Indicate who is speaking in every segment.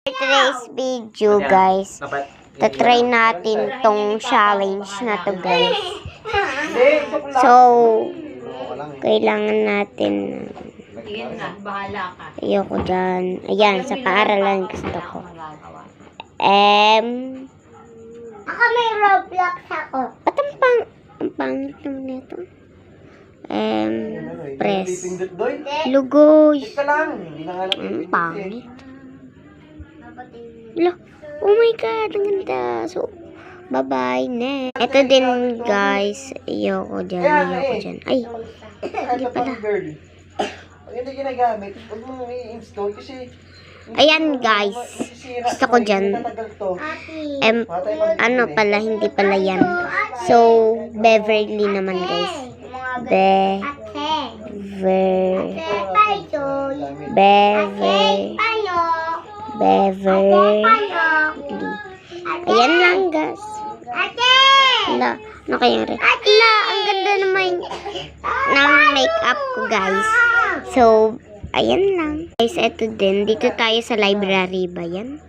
Speaker 1: Today's video, guys, tatry natin tong challenge na to, guys. So, kailangan natin ayoko dyan. Ayan, sa paaralan gusto ko.
Speaker 2: Ako may Roblox ako.
Speaker 1: Ba't ang pangit naman nito? Press. Lugoy. Ang pangit. Oh my God, ang ganda. So, bye-bye, next. Ito din, guys. Ayoko dyan. Ay, hindi pala.
Speaker 3: Hindi ginagamit. Huwag mo i-install kasi...
Speaker 1: Ayan, guys. Gusto ko dyan. Ano pala, hindi pala yan. So, Beverly naman, guys. Beverly. Ayan lang, guys. Ano kayang rin? Ang ganda naman ng makeup ko, guys. So, ayan lang. Guys, eto din. Dito tayo sa library ba yan?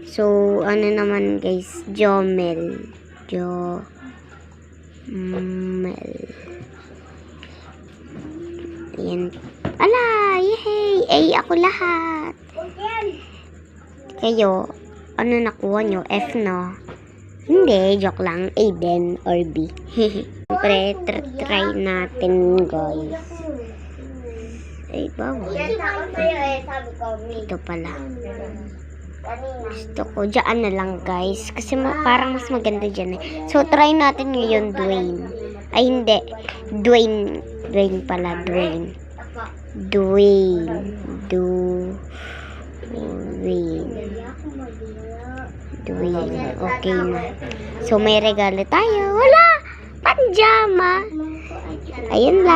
Speaker 1: So, ano naman, guys? Jomel. Ayan. Ala, yehey! Ay, ako lahat. Kayo, ano nakuha nyo? F, no? Hindi, joke lang. A din or B. Siyempre, try natin, guys. Ay, bawal. Ito pala. Gusto ko. Diyan na lang, guys. Kasi parang mas maganda dyan eh. So, try natin ngayon, Dwayne. Ay, hindi. Dwayne pala. Dwayne. Okay na. So, may regalo tayo. Wala! Panjama! Ayun lang.